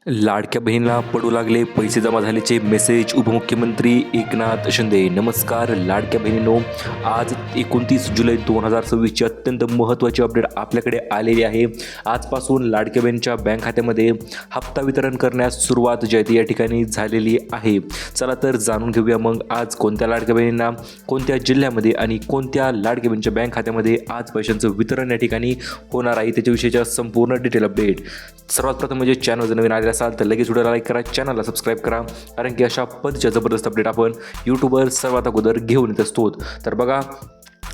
लाडक्या बहिणीला पडू लागले पैसे जमा झाल्याचे मेसेज. उपमुख्यमंत्री एकनाथ शिंदे. नमस्कार लाडक्या बहिणींनो, आज 29 जुलै 2026ची अत्यंत महत्त्वाची अपडेट आपल्याकडे आलेली आहे. आजपासून लाडक्या बहिणीच्या बँक खात्यामध्ये हप्ता वितरण करण्यास सुरुवात जी आहे ती या ठिकाणी झालेली आहे. चला तर जाणून घेऊया मग आज कोणत्या लाडक्या बहिणींना कोणत्या जिल्ह्यामध्ये आणि कोणत्या लाडक्या बहिणीच्या बँक खात्यामध्ये आज पैशांचं वितरण या ठिकाणी होणार आहे त्याच्याविषयीच्या संपूर्ण डिटेल अपडेट. सर्वात प्रथम म्हणजे चॅनल जर नवीन आले असाल तर लगेच व्हिडिओला लाईक करा, चॅनलला सबस्क्राईब करा, कारण की अशा पद्धतीच्या जबरदस्त अपडेट आपण यूट्यूबवर सर्वात अगोदर घेऊन येत असतो. तर बघा,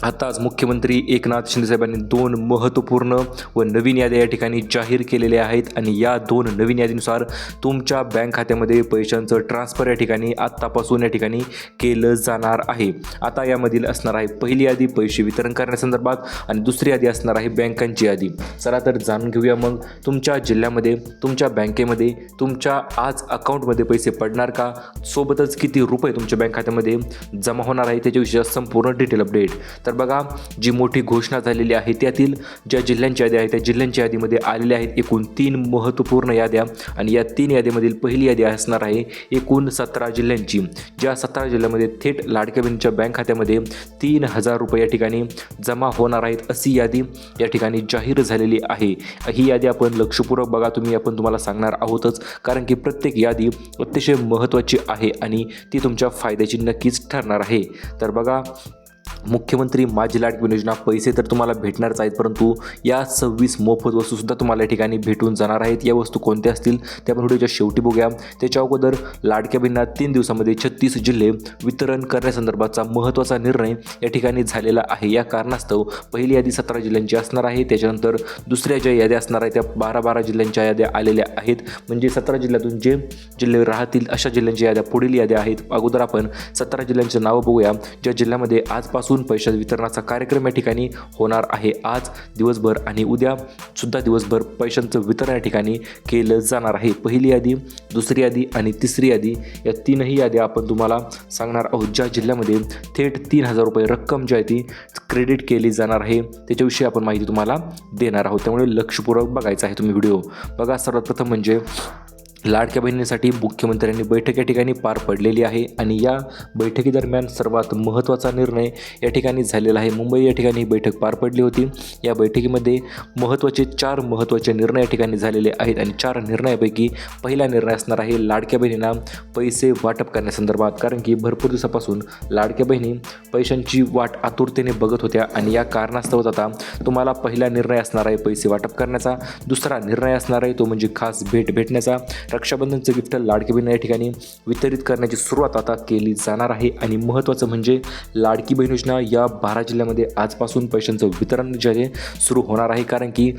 आताच मुख्यमंत्री एकनाथ शिंदे साहेबांनी 2 महत्त्वपूर्ण व नवीन याद्या या ठिकाणी जाहीर केलेल्या आहेत आणि या 2 नवीन यादीनुसार तुमच्या बँक खात्यामध्ये पैशांचं ट्रान्सफर या ठिकाणी आत्तापासून या ठिकाणी केलं जाणार आहे. आता यामधील असणार आहे पहिली यादी पैसे वितरण करण्यासंदर्भात आणि दुसरी यादी असणार आहे बँकांची यादी. चला तर जाणून घेऊया मग तुमच्या जिल्ह्यामध्ये तुमच्या बँकेमध्ये तुमच्या आज अकाउंटमध्ये पैसे पडणार का, सोबतच किती रुपये तुमच्या बँक खात्यामध्ये जमा होणार आहे त्याच्याविषयी संपूर्ण डिटेल अपडेट. तर बघा, जी मोठी घोषणा झालेली आहे त्यातील ज्या जिल्ह्यांची यादी आहे त्या जिल्ह्यांच्या यादीमध्ये आलेल्या आहेत एकूण 3 महत्त्वपूर्ण याद्या आणि या 3 यादीमधील पहिली यादी असणार आहे एकूण 17 जिल्ह्यांची. ज्या 17 जिल्ह्यामध्ये थेट लाडक्या बहिणीच्या बँक खात्यामध्ये 3,000 रुपये या ठिकाणी जमा होणार आहेत अशी यादी या ठिकाणी जाहीर झालेली आहे. ही यादी आपण लक्षपूर्वक बघा आपण तुम्हाला सांगणार आहोतच, कारण की प्रत्येक यादी अतिशय महत्त्वाची आहे आणि ती तुमच्या फायद्याची नक्कीच ठरणार आहे. तर बघा, मुख्यमंत्री माझी लाडकी बहीण योजना पैसे तर तुम्हाला भेटणारच आहेत, परंतु या 26 मोफत वस्तूसुद्धा तुम्हाला या ठिकाणी भेटून जाणार आहेत. या वस्तू कोणत्या असतील त्या आपण व्हिडिओच्या शेवटी बघूया. त्याच्या अगोदर लाडक्या बहिणींना 3 दिवसामध्ये 36 जिल्हे वितरण करण्यासंदर्भाचा महत्त्वाचा निर्णय या ठिकाणी झालेला आहे. या कारणास्तव पहिली यादी 17 जिल्ह्यांची असणार आहे, त्याच्यानंतर दुसऱ्या ज्या याद्या असणार आहेत त्या 12 जिल्ह्यांच्या याद्या आलेल्या आहेत. म्हणजे 17 जिल्ह्यातून जे जिल्हे राहतील अशा जिल्ह्यांच्या याद्या पुढील याद्या आहेत. अगोदर आपण 17 जिल्ह्यांची नावं बघूया ज्या जिल्ह्यामध्ये आजपासून पैसा वितरणाचा कार्यक्रम या ठिकाणी होणार आहे. आज दिवसभर आणि उद्या सुद्धा दिवसभर पैशांचं वितरण या ठिकाणी केलं जाणार आहे. पहिली यादी, दुसरी यादी आणि तिसरी यादी या 3ही याद्या आपण तुम्हाला सांगणार आहोत ज्या जिल्ह्यामध्ये थेट 3,000 रुपये रक्कम जी आहे ती क्रेडिट केली जाणार आहे त्याच्याविषयी आपण माहिती तुम्हाला देणार आहोत. त्यामुळे लक्षपूर्वक बघायचा आहे तुम्ही व्हिडिओ. बघा, सर्वात प्रथम म्हणजे लाडक्या बहिणीसाठी मुख्यमंत्र्यांनी बैठक या ठिकाणी पार पडलेली आहे आणि या बैठकीदरम्यान सर्वात महत्त्वाचा निर्णय या ठिकाणी झालेला आहे. मुंबई या ठिकाणी बैठक पार पडली होती. या बैठकीमध्ये 4 महत्त्वाचे निर्णय या ठिकाणी झालेले आहेत आणि 4 निर्णयापैकी पहिला निर्णय असणार आहे लाडक्या बहिणींना पैसे वाटप करण्यासंदर्भात, कारण की भरपूर दिवसापासून लाडक्या बहिणी पैशांची वाट आतुरतेने बघत होत्या आणि या कारणास्तव आता तुम्हाला पहिला निर्णय असणार आहे पैसे वाटप करण्याचा. दुसरा निर्णय असणार आहे तो म्हणजे खास भेट भेटण्याचा. रक्षाबंधनचं गिफ्ट लाडकी बहीण या ठिकाणी वितरित करण्याची सुरुवात आता केली जाणार आहे आणि महत्त्वाचं म्हणजे लाडकी बहीण योजना या 12 जिल्ह्यामध्ये आजपासून पैशांचं वितरण जे आहे सुरू होणार आहे, कारण की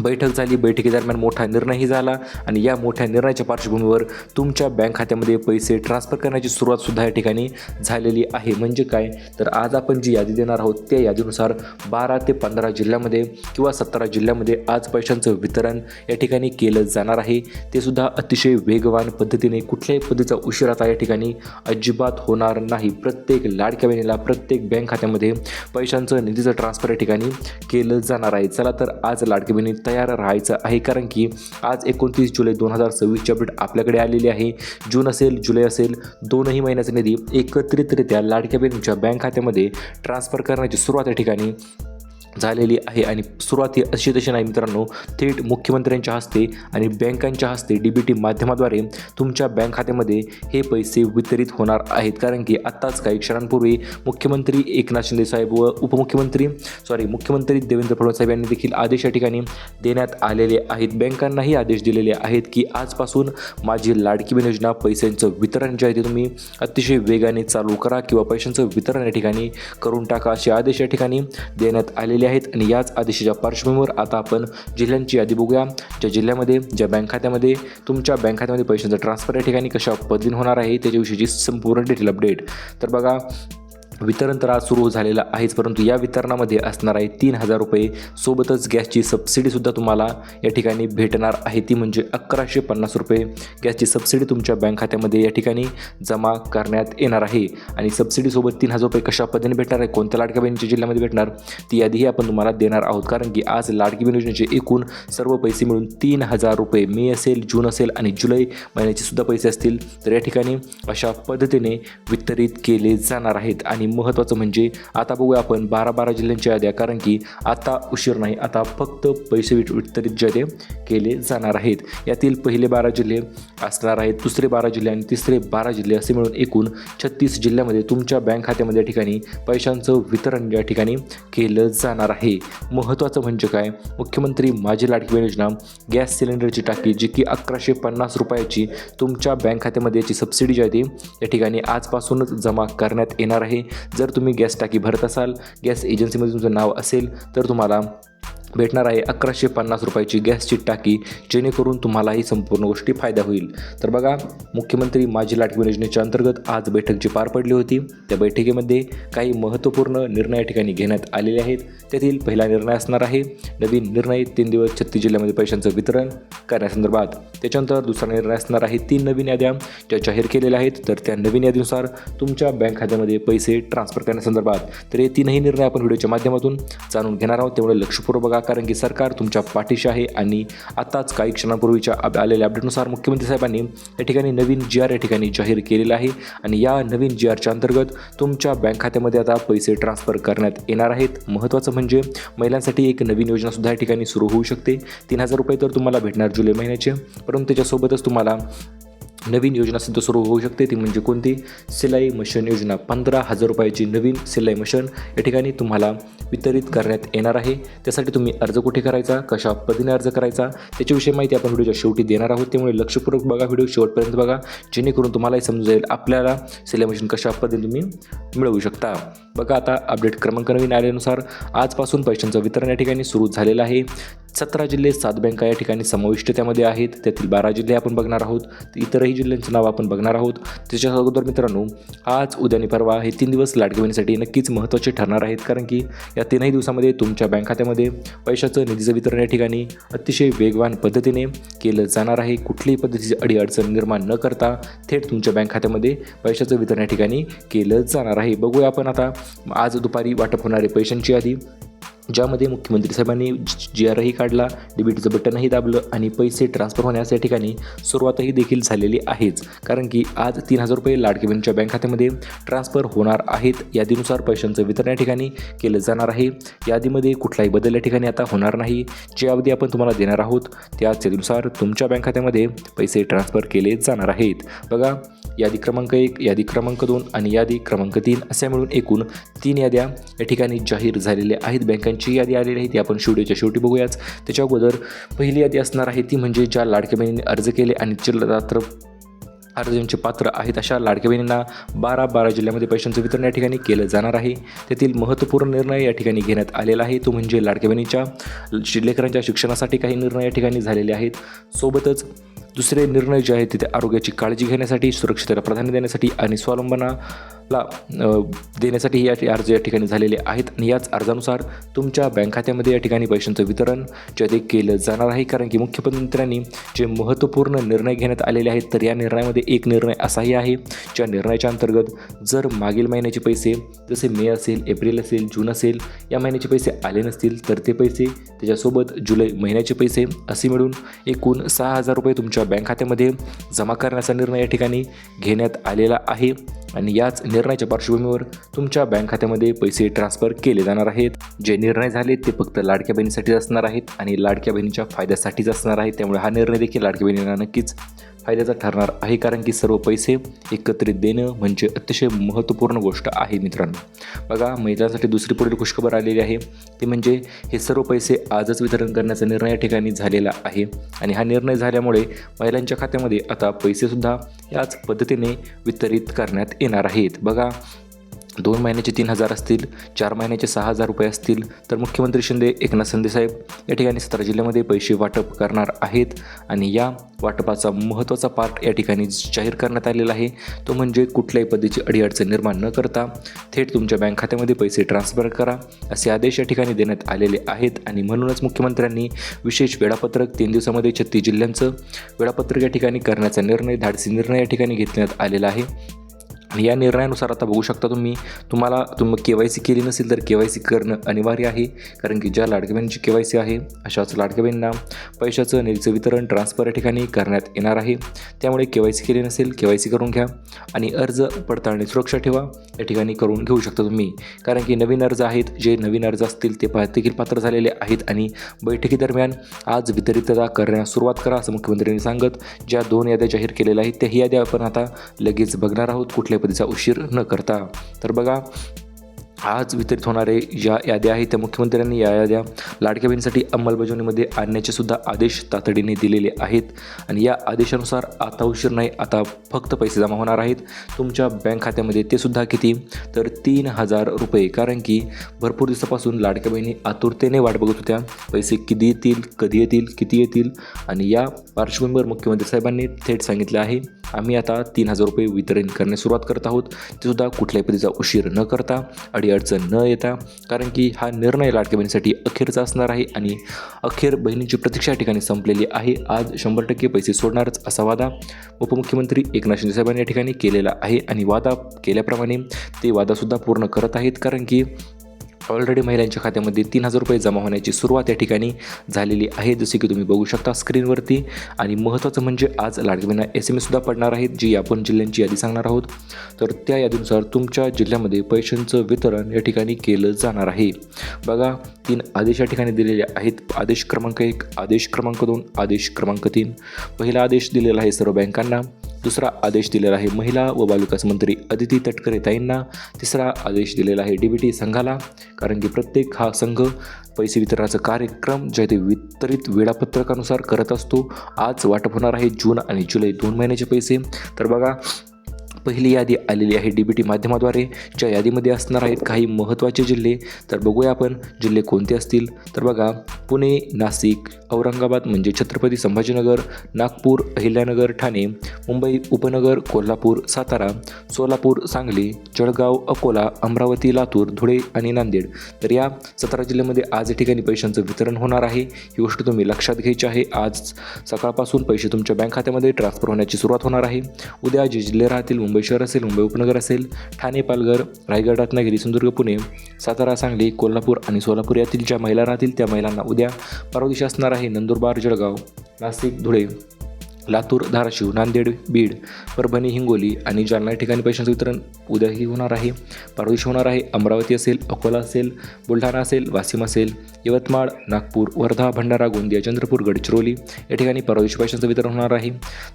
बैठक झाली. बैठकीदरम्यान मोठा निर्णयही झाला आणि या मोठ्या निर्णयाच्या पार्श्वभूमीवर तुमच्या बँक खात्यामध्ये पैसे ट्रान्सफर करण्याची सुरुवातसुद्धा या ठिकाणी झालेली आहे. म्हणजे काय, तर आज आपण जी यादी देणार आहोत त्या यादीनुसार 12 ते 15 जिल्ह्यामध्ये किंवा 17 जिल्ह्यामध्ये आज पैशांचं वितरण या ठिकाणी केलं जाणार आहे. ते सुद्धा अतिशय वेगवान पद्धतीने, कुठल्याही पद्धतीचा उशीर आता या ठिकाणी अजिबात होणार नाही. प्रत्येक लाडक्या बहिणीला प्रत्येक बँक खात्यामध्ये पैशांचं निधीचं ट्रान्सफर या ठिकाणी केलं जाणार आहे. चला तर आज लाडकी बहिणी तयार राहायचं आहे, कारण की आज 29 जुलै 2026ची अपडेट आपल्याकडे आलेली आहे. जून असेल जुलै असेल दोनही महिन्याचा निधी एकत्रितरित्या लाडक्या बहिणीच्या बँक खात्यामध्ये ट्रान्सफर करण्याची सुरुवात या ठिकाणी झालेली आहे आणि सुरुवात ही अशी तशी नाही मित्रांनो, थेट मुख्यमंत्र्यांच्या हस्ते आणि बँकांच्या हस्ते DBT माध्यमाद्वारे तुमच्या बँक खात्यामध्ये हे पैसे वितरित होणार आहेत. कारण की आत्ताच काही क्षणांपूर्वी मुख्यमंत्री एकनाथ शिंदे साहेब व मुख्यमंत्री देवेंद्र फडणवीस साहेब यांनी देखील आदेश या ठिकाणी देण्यात आलेले आहेत. बँकांनाही आदेश दिलेले आहेत की आजपासून माझी लाडकी बहीण योजना पैशांचं वितरण जे आहे ते तुम्ही अतिशय वेगाने चालू करा किंवा पैशांचं वितरण या ठिकाणी करून टाका असे आदेश या ठिकाणी देण्यात आलेले आहेत. आणि याच आदेशाच्या पार्श्वभूमीवर आता आपण जिल्ह्यांची यादी बघूया ज्या जिल्ह्यामध्ये ज्या बँक खात्यामध्ये तुमच्या बँक खात्यामध्ये पैशांचं ट्रान्सफर या ठिकाणी कशा पद्धतीने होणार आहे त्याच्याविषयीची संपूर्ण डिटेल अपडेट. तर बघा, वितरण तर आज सुरू झालेलं आहेच, परंतु या वितरणामध्ये असणार आहे 3,000 रुपये. सोबतच गॅसची सबसिडीसुद्धा तुम्हाला या ठिकाणी भेटणार आहे, ती म्हणजे 1,150 रुपये गॅसची सबसिडी तुमच्या बँक खात्यामध्ये या ठिकाणी जमा करण्यात येणार आहे. आणि सबसिडीसोबत 3,000 रुपये कशा पद्धतीने भेटणार आहे, कोणत्या लाडक्या बहिणीच्या जिल्ह्यामध्ये भेटणार ती यादीही आपण तुम्हाला देणार आहोत. कारण की आज लाडकी बहीण योजनेचे एकूण सर्व पैसे मिळून 3,000 रुपये मे असेल, जून असेल आणि जुलै महिन्याचे सुद्धा पैसे असतील तर या ठिकाणी अशा पद्धतीने वितरित केले जाणार आहेत. आणि महत्त्वाचं म्हणजे आता बघूया आपण 12 जिल्ह्यांच्या याद्या, कारण की आता उशीर नाही, आता फक्त पैसे वितरित जे केले जाणार आहेत. यातील पहिले 12 जिल्हे असणार आहेत, दुसरे 12 जिल्हे आणि तिसरे 12 जिल्हे असे मिळून एकूण 36 जिल्ह्यामध्ये तुमच्या बँक खात्यामध्ये या ठिकाणी पैशांचं वितरण या ठिकाणी केलं जाणार आहे. महत्त्वाचं म्हणजे काय, मुख्यमंत्री माझी लाडकी बहीण योजना गॅस सिलेंडरची टाकी जी की 1,150 रुपयाची तुमच्या बँक खात्यामध्ये याची सबसिडी जी आहे ती या ठिकाणी आजपासूनच जमा करण्यात येणार आहे. जर तुम्ही गॅस टाकी भरत असाल, गॅस एजन्सीमध्ये तुमचं नाव असेल तर तुम्हाला भेटणार आहे 1,150 रुपयाची गॅसची टाकी, जेणेकरून तुम्हालाही संपूर्ण गोष्टी फायदा होईल. तर बघा, मुख्यमंत्री माझी लाडकी बहीण योजनेच्या अंतर्गत आज बैठक जी पार पडली होती त्या बैठकीमध्ये काही महत्त्वपूर्ण निर्णय या ठिकाणी घेण्यात आलेले आहेत. त्यातील पहिला निर्णय असणार आहे नवीन निर्णय 3 दिवस 36 जिल्ह्यामध्ये पैशांचं वितरण करण्यासंदर्भात. त्याच्यानंतर दुसरा निर्णय असणार आहे 3 नवीन याद्या ज्या जाहीर केलेल्या आहेत, तर त्या नवीन यादीनुसार तुमच्या बँक खात्यामध्ये पैसे ट्रान्सफर करण्यासंदर्भात. तर हे 3ही निर्णय आपण व्हिडिओच्या माध्यमातून जाणून घेणार आहोत, त्यामुळे लक्षपूर्वक बघा, कारण की सरकार तुमच्या पाठीशी आहे. आणि आताच काही क्षणांपूर्वीच्या आलेल्या अपडेटनुसार मुख्यमंत्री साहेबांनी या ठिकाणी नवीन GR या ठिकाणी जाहीर केलेला आहे. आणि या नवीन GRच्या अंतर्गत तुमच्या बँक खात्यामध्ये आता पैसे ट्रान्सफर करण्यात येणार आहेत. महत्त्वाचं म्हणजे महिलांसाठी एक नवीन योजनासुद्धा या ठिकाणी सुरू होऊ शकते. 3,000 रुपये तर तुम्हाला भेटणार जुलै महिन्याचे, परंतु त्याच्यासोबतच तुम्हाला नवीन योजना सुद्धा सुरू होऊ शकते. ती म्हणजे कोणती, सिलाई मशीन योजना. 15,000 रुपयाची नवीन सिलाई मशीन या ठिकाणी तुम्हाला वितरित करण्यात येणार आहे. त्यासाठी तुम्ही अर्ज कुठे करायचा, कशा पद्धतीने अर्ज करायचा त्याच्याविषयी माहिती आपण व्हिडिओच्या शेवटी देणार आहोत. त्यामुळे लक्षपूर्वक बघा, व्हिडिओ शेवटपर्यंत बघा, जेणेकरून तुम्हालाही समजेल आपल्याला सिलाई मशीन कशा पद्धतीने तुम्ही मिळवू शकता. बघा, आता अपडेट क्रमांक नवीन आल्यानुसार आजपासून पैशांचं वितरण या ठिकाणी सुरू झालेलं आहे. 17 जिल्हे 7 बँका या ठिकाणी समाविष्ट त्यामध्ये आहेत. त्यातील 12 जिल्हे आपण बघणार आहोत, इतरही जिल्ह्यांचं नाव आपण बघणार आहोत. त्याच्या अगोदर मित्रांनो, आज उद्या आणि परवा हे 3 दिवस लाडकी बहिणीसाठी नक्कीच महत्त्वाचे ठरणार आहेत, कारण की या 3ही दिवसामध्ये तुमच्या बँक खात्यामध्ये पैशाचं निधीचं वितरण या ठिकाणी अतिशय वेगवान पद्धतीने केलं जाणार आहे. कुठलीही पद्धतीची अडीअडचण निर्माण न करता थेट तुमच्या बँक खात्यामध्ये पैशाचं वितरण या ठिकाणी केलं जाणार आहे. बघूया आपण आता आज दुपारी वाटप होणारे पैशांची यादी, ज्यामध्ये मुख्यमंत्री साहेबांनी GRही काढला, डेबिटचं बटनही दाबलं आणि पैसे ट्रान्सफर होण्यास या ठिकाणी सुरुवातही देखील झालेली आहेच. कारण की आज 3,000 रुपये लाडकी बहिणीच्या बँक खात्यामध्ये ट्रान्सफर होणार आहेत. यादीनुसार पैशांचं वितरण या ठिकाणी केलं जाणार आहे. यादीमध्ये कुठलाही बदल या ठिकाणी आता होणार नाही. जी अवधी आपण तुम्हाला देणार आहोत त्याच यादीनुसार तुमच्या बँक खात्यामध्ये पैसे ट्रान्सफर केले जाणार आहेत. बघा, यादी क्रमांक 1, यादी क्रमांक 2 आणि यादी क्रमांक 3 अशा मिळून एकूण 3 याद्या या ठिकाणी जाहीर झालेल्या आहेत. बँकांची यादी आलेली आहे ती आपण व्हिडिओच्या शेवटी बघूयाच. त्याच्या अगोदर पहिली यादी असणार आहे ती म्हणजे ज्या लाडक्या बहिणींनी अर्ज केले आणि चिल्लर अर्जांचे पात्र आहेत अशा लाडक्या बहिणींना 12 जिल्ह्यामध्ये पैशांचं वितरण या ठिकाणी केलं जाणार आहे. त्यातील महत्त्वपूर्ण निर्णय या ठिकाणी घेण्यात आलेला आहे, तो म्हणजे लाडक्या बहिणीच्या लेकरांच्या शिक्षणासाठी काही निर्णय या ठिकाणी झालेले आहेत. सोबतच दुसरे निर्णय जे आहेत ते आरोग्याची काळजी घेण्यासाठी, सुरक्षिततेला प्राधान्य देण्यासाठी आणि स्वावलंबनाला देण्यासाठी या अर्ज या ठिकाणी झालेले आहेत. आणि याच अर्जानुसार तुमच्या बँक खात्यामध्ये या ठिकाणी पैशांचं वितरण जे ते केलं जाणार आहे. कारण की मुख्यमंत्र्यांनी जे महत्त्वपूर्ण निर्णय घेण्यात आलेले आहेत, तर या निर्णयामध्ये एक निर्णय असाही आहे ज्या निर्णयाच्या अंतर्गत जर मागील महिन्याचे पैसे जसे मे असेल, एप्रिल असेल, जून असेल या महिन्याचे पैसे आले नसतील तर ते पैसे त्याच्यासोबत जुलै महिन्याचे पैसे असे मिळून एकूण 6,000 रुपये तुमच्या बँक खात्यामध्ये जमा करण्याचा निर्णय या ठिकाणी घेण्यात आलेला आहे. आणि याच निर्णयाच्या पार्श्वभूमीवर तुमच्या बँक खात्यामध्ये पैसे ट्रान्सफर केले जाणार आहेत. जे निर्णय झाले ते फक्त लाडक्या बहिणीसाठीच असणार आहेत आणि लाडक्या बहिणीच्या फायद्यासाठीच असणार आहेत. त्यामुळे हा निर्णय देखील लाडक्या बहिणींना नक्कीच फायद्याचा ठरणार आहे, कारण की सर्व पैसे एकत्रित देणं म्हणजे अतिशय महत्त्वपूर्ण गोष्ट आहे मित्रांनो. बघा, महिलांसाठी दुसरी पुढील खुशखबर आलेली आहे, ते म्हणजे हे सर्व पैसे आजच वितरण करण्याचा निर्णय या ठिकाणी झालेला आहे. आणि हा निर्णय झाल्यामुळे महिलांच्या खात्यामध्ये आता पैसेसुद्धा याच पद्धतीने वितरित करण्यात येणार आहेत. बघा, 2 महिन्याचे 3,000 असतील, 4 महिन्याचे 6,000 रुपये असतील, तर मुख्यमंत्री एकनाथ शिंदेसाहेब या ठिकाणी 17 जिल्ह्यामध्ये पैसे वाटप करणार आहेत. आणि या वाटपाचा महत्त्वाचा पार्ट या ठिकाणी जाहीर करण्यात आलेला आहे. तो म्हणजे कुठल्याही पद्धतीची अडीअडचण निर्माण न करता थेट तुमच्या बँक खात्यामध्ये पैसे ट्रान्सफर करा असे आदेश या ठिकाणी देण्यात आलेले आहेत. आणि म्हणूनच मुख्यमंत्र्यांनी विशेष वेळापत्रक 3 दिवसामध्ये 36 जिल्ह्यांचं वेळापत्रक या ठिकाणी करण्याचा निर्णय, धाडसी निर्णय या ठिकाणी घेण्यात आलेला आहे. आणि या निर्णयानुसार आता बघू शकता तुम्ही KYC केली नसेल तर KYC करणं अनिवार्य आहे. कारण की ज्या लाडक्या बहिणींची KYC आहे अशाच लाडक्या बहिणींना पैशाचं निधीचं वितरण ट्रान्सफर या ठिकाणी करण्यात येणार आहे. त्यामुळे KYC केली नसेल KYC करून घ्या आणि अर्ज पडताळणी सुरक्षा ठेवा या ठिकाणी करून घेऊ शकता तुम्ही. कारण की नवीन अर्ज आहेत, जे नवीन अर्ज असतील ते देखील पात्र झालेले आहेत. आणि बैठकीदरम्यान आज वितरितता करण्यास सुरुवात करा असं मुख्यमंत्र्यांनी सांगत ज्या 2 याद्या जाहीर केलेल्या आहेत त्याही याद्या आपण आता लगेच बघणार आहोत कुठल्या पद्धतीचा उशीर न करता. तर बघा, आज वितरित होणारे ज्या याद्या आहेत त्या मुख्यमंत्र्यांनी या याद्या लाडक्या बहिणीसाठी अंमलबजावणीमध्ये आणण्याचे सुद्धा आदेश तातडीने दिलेले आहेत. आणि या आदेशानुसार आता उशीर नाही, आता फक्त पैसे जमा होणार आहेत तुमच्या बँक खात्यामध्ये. ते सुद्धा किती, तर 3,000 रुपये. कारण की भरपूर दिवसापासून लाडक्या बहिणी आतुरतेने वाट बघत होत्या पैसे कधी येतील, कधी येतील, किती येतील. आणि या पार्श्वभूमीवर मुख्यमंत्री साहेबांनी थेट सांगितले आहे आम्ही आता 3,000 रुपये वितरण करण्यास सुरुवात करत आहोत. ते सुद्धा कुठल्याही पद्धतीचा उशीर न करता, अडचण न येता. कारण की हा निर्णय लाडक्या बहिणीसाठी अखेरचा असणार आहे आणि अखेर बहिणींची प्रतीक्षा या ठिकाणी संपलेली आहे. आज 100% पैसे सोडणारच असा वादा उपमुख्यमंत्री एकनाथ शिंदे साहेबांनी या ठिकाणी केलेला आहे. आणि वादा केल्याप्रमाणे ते वादासुद्धा पूर्ण करत आहेत. कारण की ऑलरेडी महिलांच्या खात्यामध्ये 3,000 रुपये जमा होण्याची सुरुवात या ठिकाणी झालेली आहे, जसे की तुम्ही बघू शकता स्क्रीनवरती. आणि महत्त्वाचं म्हणजे आज लाडक्या बहिणींना SMS-सुद्धा पडणार आहेत, जी आपण जिल्ह्यांची यादी सांगणार आहोत. तर त्या यादीनुसार तुमच्या जिल्ह्यामध्ये पैशांचं वितरण या ठिकाणी केलं जाणार आहे. बघा, 3 आदेश या ठिकाणी दिलेले आहेत. आदेश क्रमांक 1, आदेश क्रमांक 2, आदेश क्रमांक 3. पहिला आदेश दिलेला आहे सर्व बँकांना. दुसरा आदेश दिलेला आहे महिला व बालविकास मंत्री अदिती तटकरे ताईंना. तिसरा आदेश दिलेला आहे DBT संघाला. कारण की प्रत्येक हा संघ पैसे वितरणाचा कार्यक्रम जे ते वितरित वेळापत्रकानुसार करत असतो. आज वाटप होणार आहे जून आणि जुलै 2 महिन्याचे पैसे. तर बघा, पहिली यादी आलेली आहे DBT माध्यमाद्वारे, ज्या यादीमध्ये असणार आहेत काही महत्त्वाचे जिल्हे. तर बघूया आपण जिल्हे कोणते असतील. तर बघा, पुणे, नाशिक, औरंगाबाद म्हणजे छत्रपती संभाजीनगर, नागपूर, अहिल्यानगर, ठाणे, मुंबई उपनगर, कोल्हापूर, सातारा, सोलापूर, सांगली, जळगाव, अकोला, अमरावती, लातूर, धुळे आणि नांदेड. तर या 17 जिल्ह्यामध्ये आज या ठिकाणी पैशांचं वितरण होणार आहे. ही गोष्ट तुम्ही लक्षात घ्यायची आहे. आज सकाळपासून पैसे तुमच्या बँक खात्यामध्ये ट्रान्सफर होण्याची सुरुवात होणार आहे. उद्या जे जिल्हे राहतील, मुंबई शहर असेल, मुंबई उपनगर असेल, ठाणे, पालघर, रायगड, रत्नागिरी, सिंधुदुर्ग, पुणे, सातारा, सांगली, कोल्हापूर आणि सोलापूर यातील ज्या महिला राहतील त्या महिलांना उद्या परवा दिवशी असणार आहे नंदुरबार, जळगाव, नाशिक, धुळे, लातूर, धाराशिव, नांदेड, बीड, परभणी, हिंगोली आणि जालना या ठिकाणी पैशांचं वितरण उद्याही होणार आहे. परवा दिवशी होणार आहे. अमरावती असेल, अकोला असेल, बुलढाणा असेल, वाशिम असेल, यवतमाळ, नागपूर, वर्धा, भंडारा, गोंदिया, चंद्रपूर, गडचिरोली या ठिकाणी परवा दिवशी पैशांचं वितरण होणार आहे.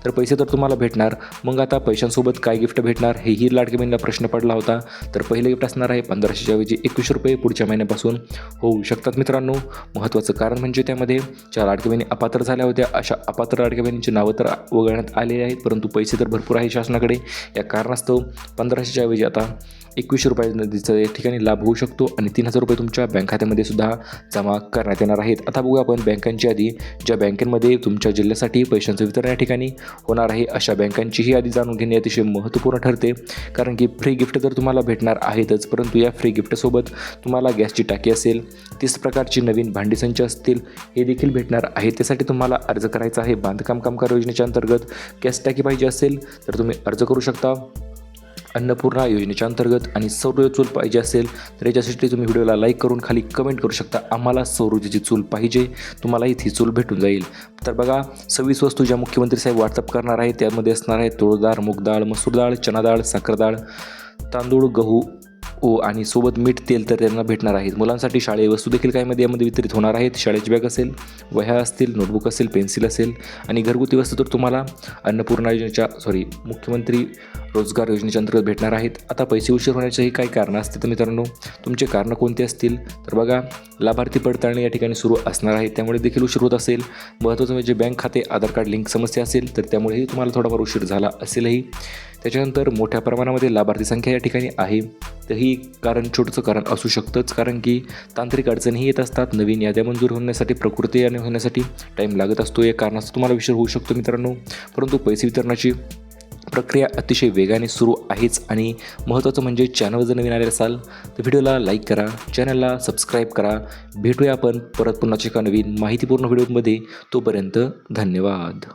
तर पैसे तर तुम्हाला भेटणार. मग आता पैशांसोबत काय गिफ्ट भेटणार हेही लाडक्या बहिणीला प्रश्न पडला होता. तर पहिलं गिफ्ट असणार आहे 1500च्या ऐवजी 2100 रुपये पुढच्या महिन्यापासून होऊ शकतात मित्रांनो. महत्त्वाचं कारण म्हणजे त्यामध्ये ज्या लाडक्या बहिणी अपात्र झाल्या होत्या अशा अपात्र लाडक्या बहिणींची नावं तर वगळण्यात आलेले आहेत, परंतु पैसे तर भरपूर आहे शासनाकडे. या कारणास्तव 1500च्या ऐवजी आता 2100 रुपयाचा या ठिकाणी लाभ होऊ शकतो आणि 3,000 रुपये तुमच्या बँक खात्यामध्ये सुद्धा जमा करण्यात येणार आहेत. आता बघूया आपण बँकांची यादी. ज्या बँकेमध्ये तुमच्या जिल्ह्यासाठी पैशांचं वितरण या ठिकाणी होणार आहे अशा बँकांचीही यादी जाणून घेणे अतिशय महत्त्वपूर्ण ठरते. कारण की फ्री गिफ्ट तर तुम्हाला भेटणार आहेतच, परंतु या फ्री गिफ्टसोबत तुम्हाला गॅसची टाकी असेल, 30 प्रकारची नवीन भांडी संच असतील, हे देखील भेटणार आहे. त्यासाठी तुम्हाला अर्ज करायचा आहे. बांधकाम कामगार योजनेच्या अंतर्गत गॅस टाकी पाहिजे असेल तर तुम्ही अर्ज करू शकता. अन्नपूर्णा योजनेच्या अंतर्गत आणि सौर चूल पाहिजे असेल तर याच्यासाठी तुम्ही व्हिडिओला लाईक करून खाली कमेंट करू शकता, आम्हाला सौर ऊर्जेची चूल पाहिजे, तुम्हालाही ती चूल भेटून जाईल. तर बघा, 26 वस्तू ज्या मुख्यमंत्री साहेब वाटप करणार आहेत त्यामध्ये असणार आहे तुळदाळ, डाळ, मूग डाळ, मसूर डाळ, चना डाळ, साखर डाळ, तांदूळ, गहू आणि सोबत मीठ, तेल तर त्यांना भेटणार आहेत. मुलांसाठी शाळेय वस्तू देखील यामध्ये वितरित होणार आहेत. शाळेची बॅग असेल, वह्या असतील, नोटबुक असेल, पेन्सिल असेल आणि घरगुती वस्तू तर तुम्हाला अन्नपूर्णा योजनेच्या मुख्यमंत्री रोजगार योजनेच्या अंतर्गत भेटणार आहेत. आता पैसे उशीर होण्याचेही काही कारणं असतील तर मित्रांनो, तुमचे कारणं कोणते असतील तर बघा, लाभार्थी पडताळणी या ठिकाणी सुरू असणार आहे, त्यामुळे देखील उशीर होत असेल. महत्त्वाचं म्हणजे बँक खाते आधार कार्ड लिंक समस्या असेल तर त्यामुळेही तुम्हाला थोडाफार उशीर झाला असेलही. त्याच्यानंतर मोठ्या प्रमाणामध्ये लाभार्थी संख्या या ठिकाणी आहे, तर ही कारण छोटंसं कारण असू शकतंच, कारण की तांत्रिक अडचणीही येत असतात. नवीन याद्या मंजूर होण्यासाठी, प्रकृती होण्यासाठी टाईम लागत असतो. या कारणाचा तुम्हाला उशीर होऊ शकतो मित्रांनो. परंतु पैसे वितरणाची प्रक्रिया अतिशय वेगाने सुरू आहेच. आणि महत्त्वाचं म्हणजे चॅनल जर नवीन आले असाल तर व्हिडिओला लाईक करा, चॅनलला सबस्क्राईब करा. भेटूया आपण परत पुन्हा एका नवीन माहितीपूर्ण व्हिडिओमध्ये. तोपर्यंत धन्यवाद.